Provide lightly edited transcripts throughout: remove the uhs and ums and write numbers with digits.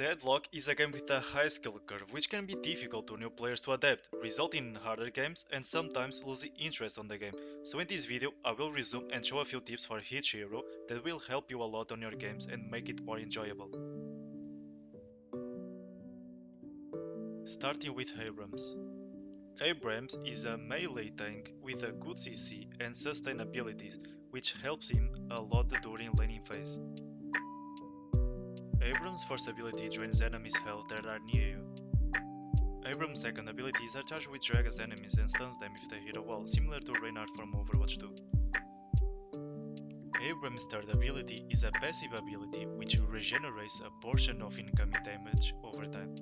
Deadlock is a game with a high skill curve, which can be difficult to new players to adapt, resulting in harder games and sometimes losing interest on the game. So in this video, I will resume and show a few tips for each hero that will help you a lot on your games and make it more enjoyable. Starting with Abrams. Abrams is a melee tank with a good CC and sustain abilities, which helps him a lot during laning phase. Abrams' first ability drains enemies' health that are near you. Abrams' second ability is a charge which drags enemies and stuns them if they hit a wall, similar to Reinhardt from Overwatch 2. Abrams' third ability is a passive ability which regenerates a portion of incoming damage over time.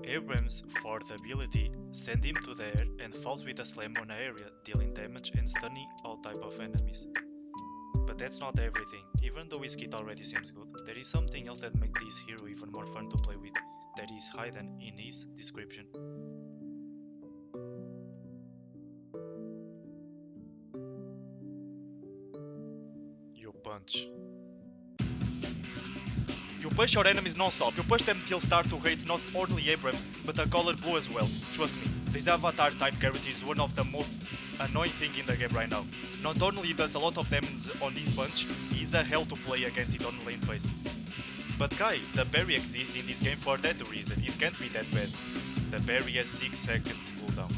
Abrams' fourth ability sends him to the air and falls with a slam on an area, dealing damage and stunning all type of enemies. But that's not everything. Even though his kit already seems good, there is something else that makes this hero even more fun to play with, that is hidden in his description. You punch. You push your enemies non-stop, you push them till start to hate not only Abrams, but the color blue as well. Trust me, this avatar type character is one of the most annoying thing in the game right now. Not only does a lot of damage on this punch, he is a hell to play against it on lane phase. But Kai, the berry exists in this game for that reason, it can't be that bad. The berry has 6 seconds cooldown.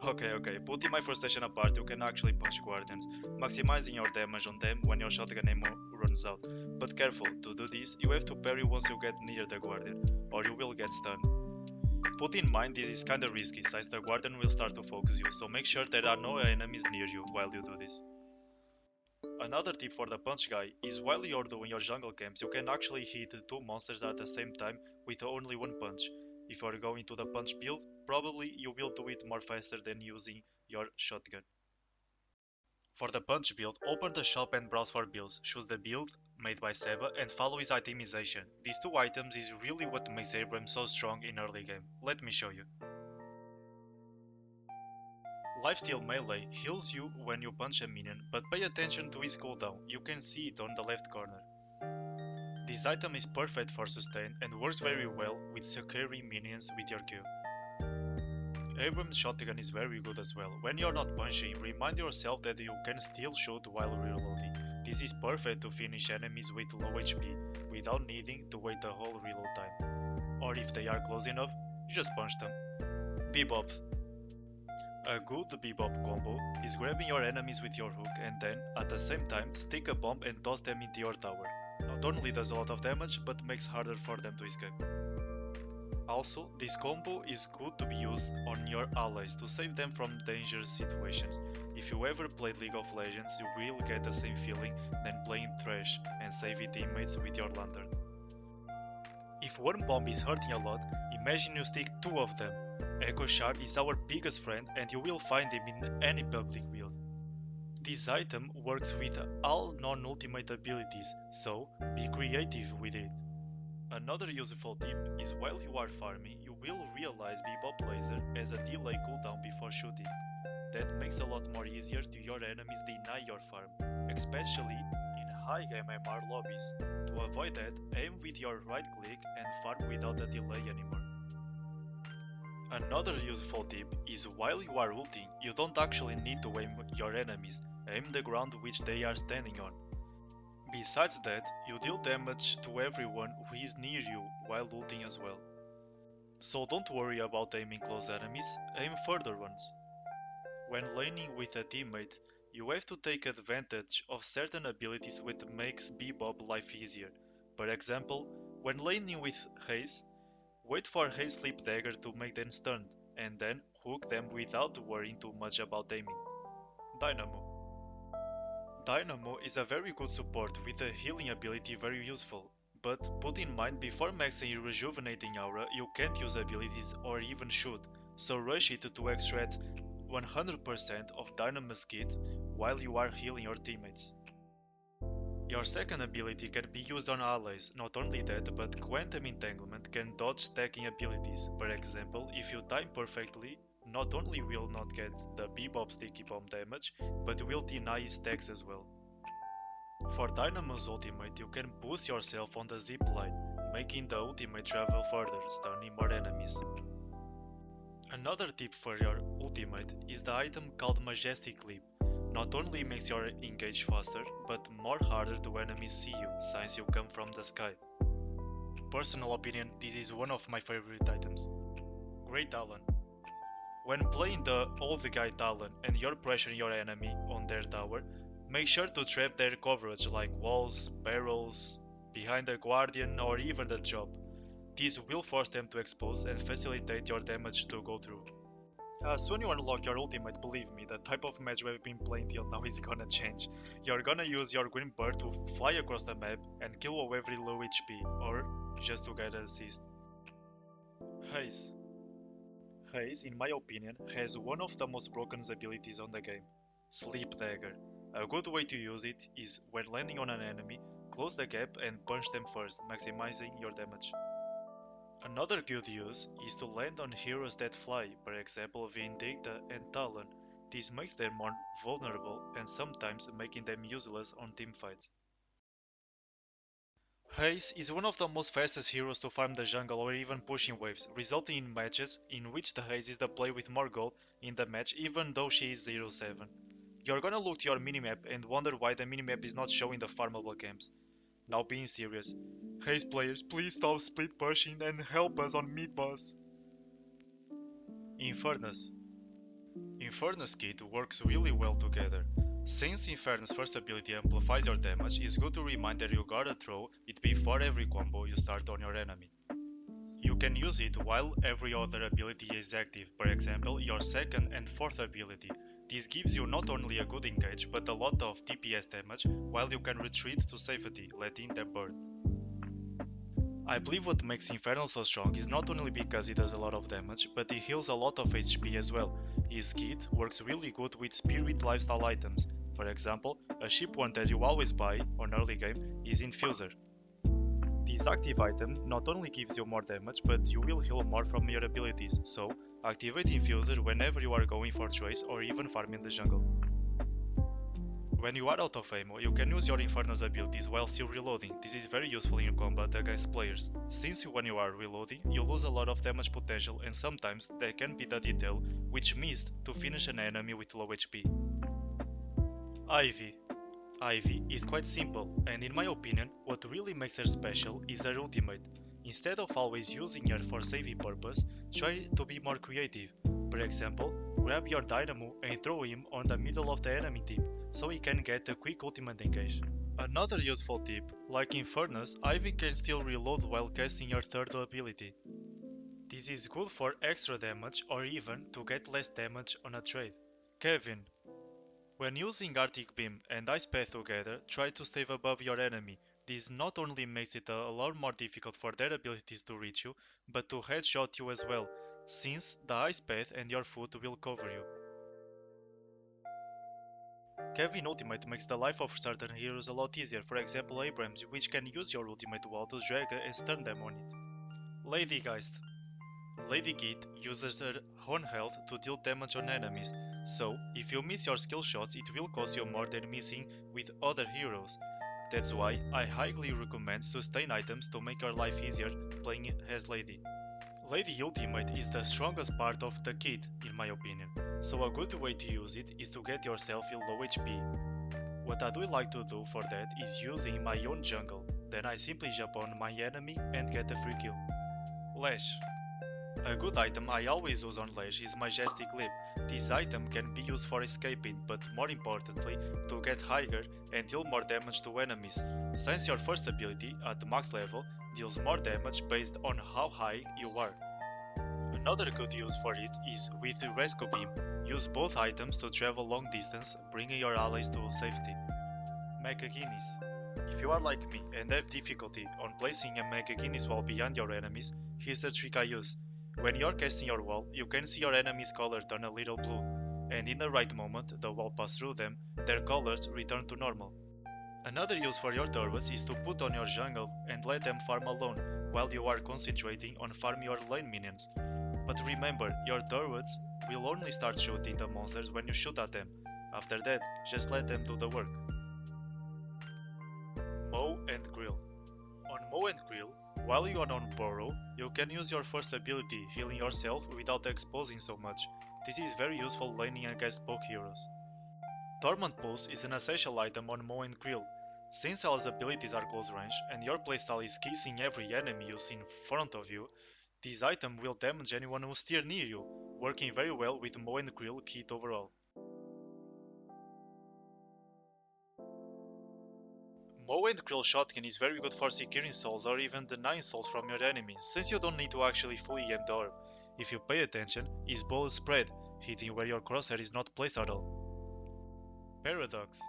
Okay, putting my frustration apart, you can actually punch guardians, maximizing your damage on them when your shotgun ammo runs out. But careful, to do this, you have to parry once you get near the guardian, or you will get stunned. Put in mind this is kinda risky, since the guardian will start to focus you, so make sure there are no enemies near you while you do this. Another tip for the punch guy is while you're doing your jungle camps, you can actually hit 2 monsters at the same time with only 1 punch. If you're going to the punch build, probably you will do it more faster than using your shotgun. For the punch build, open the shop and browse for builds, choose the build made by Seba and follow his itemization. These 2 items is really what makes Abrams so strong in early game. Let me show you. Lifesteal melee heals you when you punch a minion, but pay attention to his cooldown, you can see it on the left corner. This item is perfect for sustain and works very well with securing minions with your Q. Abrams' shotgun is very good as well. When you're not punching, remind yourself that you can still shoot while reloading. This is perfect to finish enemies with low HP, without needing to wait the whole reload time. Or if they are close enough, you just punch them. Bebop. A good Bebop combo is grabbing your enemies with your hook and then, at the same time, stick a bomb and toss them into your tower. Not only does a lot of damage, but makes harder for them to escape. Also, this combo is good to be used on your allies to save them from dangerous situations. If you ever played League of Legends, you will get the same feeling than playing trash and saving teammates with your lantern. If one bomb is hurting a lot, imagine you stick 2 of them. Echo Shard is our biggest friend and you will find him in any public build. This item works with all non-ultimate abilities, so be creative with it. Another useful tip is while you are farming, you will realize Bebop Laser has a delay cooldown before shooting. That makes a lot more easier to your enemies deny your farm, especially in high MMR lobbies. To avoid that, aim with your right click and farm without a delay anymore. Another useful tip is while you are ulting, you don't actually need to aim your enemies, aim the ground which they are standing on. Besides that, you deal damage to everyone who is near you while ulting as well. So don't worry about aiming close enemies, aim further ones. When laning with a teammate, you have to take advantage of certain abilities which makes Bebop life easier. For example, when laning with Haze, wait for Haze Sleep Dagger to make them stunned, and then hook them without worrying too much about aiming. Dynamo. Dynamo is a very good support with a healing ability very useful, but put in mind before maxing your rejuvenating aura you can't use abilities or even shoot, so rush it to extract 100% of Dynamo's kit while you are healing your teammates. Your second ability can be used on allies, not only that, but Quantum Entanglement can dodge stacking abilities. For example, if you time perfectly, not only will not get the Bebop sticky bomb damage, but will deny his stacks as well. For Dynamo's ultimate, you can boost yourself on the zip line, making the ultimate travel further, stunning more enemies. Another tip for your ultimate is the item called Majestic Leap. Not only makes your engage faster, but more harder to enemies see you, since you come from the sky. Personal opinion, this is one of my favorite items. Great Talon. When playing the old guy Talon and you're pressuring your enemy on their tower, make sure to trap their coverage like walls, barrels, behind the guardian or even the job. This will force them to expose and facilitate your damage to go through. As soon you unlock your ultimate, believe me, the type of match we've been playing till now is gonna change. You're gonna use your green bird to fly across the map and kill whoever low HP, or just to get an assist. Haze. Haze, in my opinion, has one of the most broken abilities on the game, Sleep Dagger. A good way to use it is when landing on an enemy, close the gap and punch them first, maximizing your damage. Another good use is to land on heroes that fly, for example Vindicta and Talon. This makes them more vulnerable and sometimes making them useless on teamfights. Haze is one of the most fastest heroes to farm the jungle or even pushing waves, resulting in matches in which the Haze is the play with more gold in the match even though she is 0-7. You're gonna look to your minimap and wonder why the minimap is not showing the farmable camps. Now being serious, Haze players, please stop split pushing and help us on mid boss. Infernus. Infernus kit works really well together. Since Infernus first ability amplifies your damage, it's good to remind that you gotta throw it before every combo you start on your enemy. You can use it while every other ability is active, for example your second and fourth ability. This gives you not only a good engage but a lot of DPS damage while you can retreat to safety, letting them burn. I believe what makes Infernal so strong is not only because he does a lot of damage, but he heals a lot of HP as well. His kit works really good with spirit lifestyle items. For example, a cheap one that you always buy on early game is Infuser. This active item not only gives you more damage, but you will heal more from your abilities, so activate Infuser whenever you are going for choice or even farming the jungle. When you are out of ammo, you can use your Infernus abilities while still reloading. This is very useful in combat against players, since when you are reloading, you lose a lot of damage potential and sometimes that can be the detail which missed to finish an enemy with low HP. Ivy. Ivy is quite simple, and in my opinion, what really makes her special is her ultimate. Instead of always using her for saving purpose, try to be more creative. For example, grab your Dynamo and throw him on the middle of the enemy team, so he can get a quick ultimate engage. Another useful tip, like in Furnace, Ivy can still reload while casting your third ability. This is good for extra damage or even to get less damage on a trade. Kevin. When using Arctic Beam and Ice Path together, try to stay above your enemy. This not only makes it a lot more difficult for their abilities to reach you, but to headshot you as well, since the Ice Path and your foot will cover you. Kevin ultimate makes the life of certain heroes a lot easier, for example Abrams, which can use your ultimate wall to drag and stun them on it. Lady Geist. Lady Git uses her own health to deal damage on enemies, so if you miss your skill shots it will cost you more than missing with other heroes. That's why I highly recommend sustain items to make your life easier playing as Lady. Lady Ultimate is the strongest part of the kit in my opinion, so a good way to use it is to get yourself in low HP. What I do like to do for that is using my own jungle, then I simply jump on my enemy and get a free kill. Lash. A good item I always use on Lash is Majestic Leap. This item can be used for escaping, but more importantly, to get higher and deal more damage to enemies, since your first ability, at max level, deals more damage based on how high you are. Another good use for it is with the Rescue Beam. Use both items to travel long distance, bringing your allies to safety. Mega Guinness. If you are like me and have difficulty on placing a Mega Guinness wall behind your enemies, here's a trick I use. When you're casting your wall, you can see your enemy's color turn a little blue, and in the right moment the wall passes through them, their colors return to normal. Another use for your turrets is to put on your jungle and let them farm alone, while you are concentrating on farming your lane minions. But remember, your turrets will only start shooting the monsters when you shoot at them. After that, just let them do the work. Mow and Grill. On Mow and Grill, while you are on Burrow, you can use your first ability, healing yourself without exposing so much. This is very useful laning against poke heroes. Torment Pulse is an essential item on Mow and Grill. Since all his abilities are close range, and your playstyle is kissing every enemy you see in front of you, this item will damage anyone who steer near you, working very well with Mow and Grill kit overall. Mow and Grill Shotgun is very good for securing souls or even denying souls from your enemies, since you don't need to actually fully aim the orb. If you pay attention, his bullet spread, hitting where your crosshair is not placed at all. Paradox.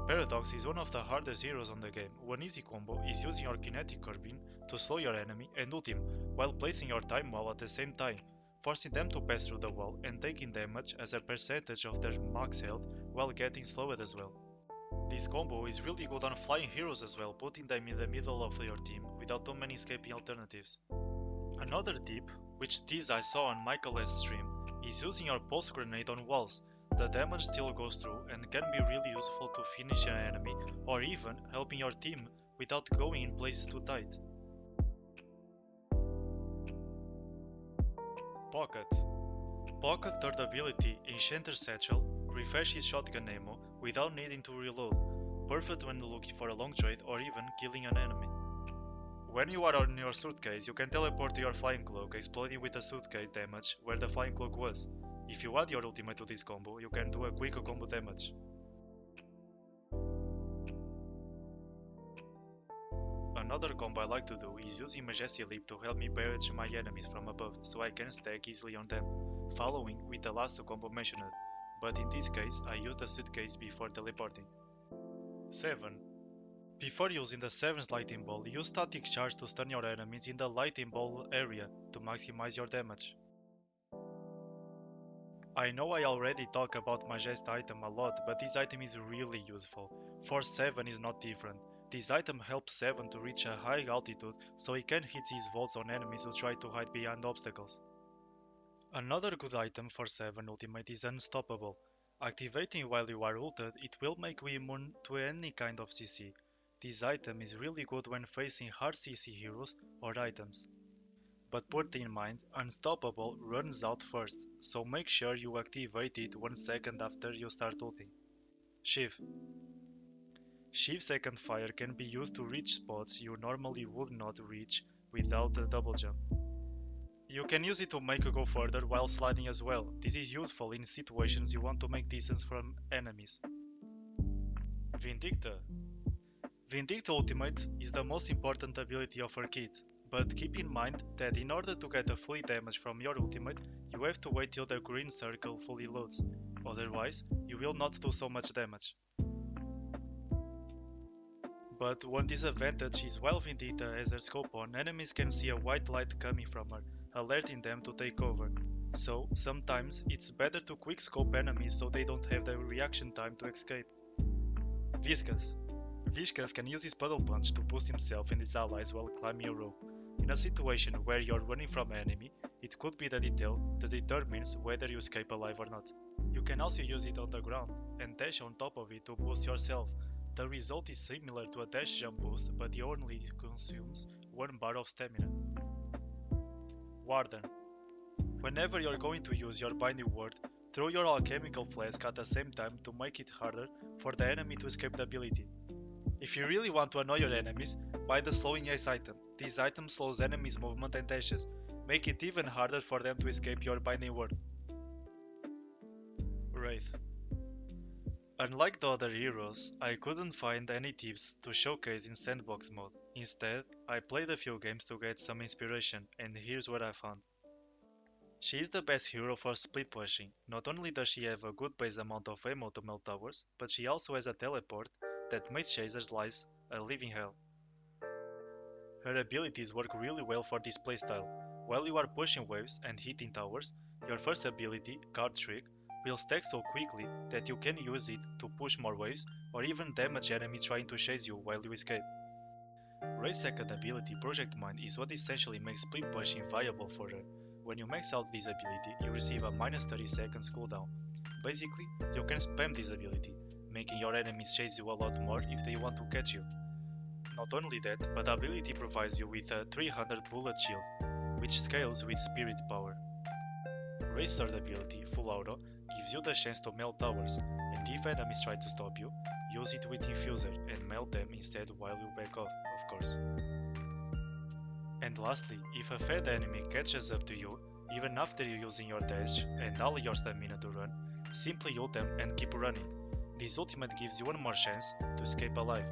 Paradox is one of the hardest heroes on the game. One easy combo is using your kinetic carbine to slow your enemy and ult him, while placing your time wall at the same time, forcing them to pass through the wall and taking damage as a percentage of their max health while getting slowed as well. This combo is really good on flying heroes as well, putting them in the middle of your team without too many escaping alternatives. Another tip, which this I saw on Michael's stream, is using your pulse grenade on walls. The damage still goes through and can be really useful to finish an enemy or even helping your team without going in places too tight. Pocket. Pocket third ability, Enchanter Satchel, refreshes shotgun ammo without needing to reload, perfect when looking for a long trade or even killing an enemy. When you are on your suitcase, you can teleport to your flying cloak, exploding with the suitcase damage where the flying cloak was. If you add your ultimate to this combo, you can do a quick combo damage. Another combo I like to do is using Majesty Leap to help me barrage my enemies from above so I can stack easily on them, following with the last combo mentioned, but in this case I use the suitcase before teleporting. 7. Before using the 7's Lightning Ball, use Static Charge to stun your enemies in the Lightning Ball area to maximize your damage. I know I already talk about Majesty item a lot, but this item is really useful. For 7 is not different. This item helps 7 to reach a high altitude so he can hit his volts on enemies who try to hide behind obstacles. Another good item for 7 ultimate is Unstoppable. Activating while you are ulted, it will make you immune to any kind of CC. This item is really good when facing hard CC heroes or items. But put in mind, Unstoppable runs out first, so make sure you activate it 1 second after you start ulting. Shiv. Shiv second fire can be used to reach spots you normally would not reach without a double jump. You can use it to make you go further while sliding as well. This is useful in situations you want to make distance from enemies. Vindicta. Vindicta ultimate is the most important ability of her kit, but keep in mind that in order to get a fully damage from your ultimate, you have to wait till the green circle fully loads, otherwise you will not do so much damage. But one disadvantage is while Vindicta has her scope on, enemies can see a white light coming from her, alerting them to take over. So, sometimes it's better to quick scope enemies so they don't have the reaction time to escape. Viscous. Viscous can use his Puddle Punch to boost himself and his allies while climbing a rope. In a situation where you're running from an enemy, it could be the detail that determines whether you escape alive or not. You can also use it on the ground and dash on top of it to boost yourself. The result is similar to a dash jump boost, but it only consumes 1 bar of stamina. Warden. Whenever you're going to use your binding word, throw your alchemical flask at the same time to make it harder for the enemy to escape the ability. If you really want to annoy your enemies, buy the Slowing Ace item. This item slows enemies' movement and dashes, make it even harder for them to escape your binding word. Wraith. Unlike the other heroes, I couldn't find any tips to showcase in sandbox mode. Instead, I played a few games to get some inspiration, and here's what I found. She is the best hero for split pushing. Not only does she have a good base amount of ammo to melt towers, but she also has a teleport that makes chasers' lives a living hell. Her abilities work really well for this playstyle. While you are pushing waves and hitting towers, your first ability, Guard Trick, will stack so quickly that you can use it to push more waves or even damage enemies trying to chase you while you escape. Ray's second ability, Project Mind, is what essentially makes split pushing viable for her. When you max out this ability, you receive a minus 30 seconds cooldown. Basically, you can spam this ability, making your enemies chase you a lot more if they want to catch you. Not only that, but the ability provides you with a 300 bullet shield, which scales with spirit power. Wraith's third ability, Full Auto, gives you the chance to melt towers, and if enemies try to stop you, use it with Infuser and melt them instead while you back off, of course. And lastly, if a fed enemy catches up to you, even after you using your dash and all your stamina to run, simply ult them and keep running. This ultimate gives you one more chance to escape alive.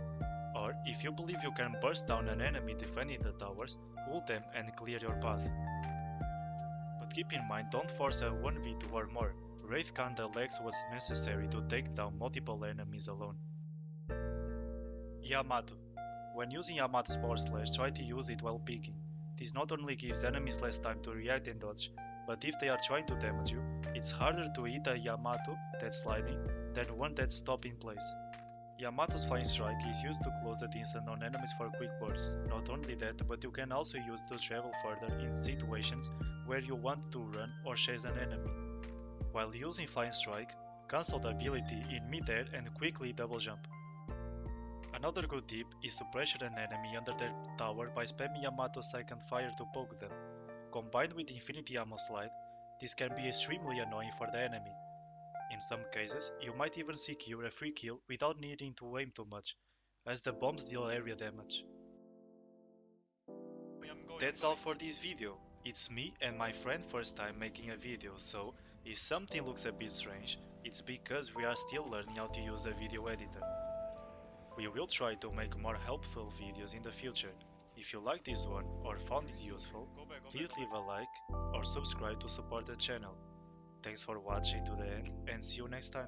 Or, if you believe you can burst down an enemy defending the towers, ult them and clear your path. But keep in mind, don't force a 1v2 or more. Wraith kinda lacks what's necessary to take down multiple enemies alone. Yamato. When using Yamato's Power Slash, try to use it while peeking. This not only gives enemies less time to react and dodge, but if they are trying to damage you, it's harder to hit a Yamato that's sliding than one that's stopped in place. Yamato's Flying Strike is used to close the distance on enemies for quick bursts. Not only that, but you can also use it to travel further in situations where you want to run or chase an enemy. While using Flying Strike, cancel the ability in mid-air and quickly double jump. Another good tip is to pressure an enemy under their tower by spamming Yamato's second fire to poke them. Combined with Infinity Ammo Slide, this can be extremely annoying for the enemy. In some cases, you might even secure a free kill without needing to aim too much, as the bombs deal area damage. That's all for this video. It's me and my friend first time making a video, so if something looks a bit strange, it's because we are still learning how to use the video editor. We will try to make more helpful videos in the future. If you liked this one or found it useful, please leave a like or subscribe to support the channel. Thanks for watching to the end and see you next time.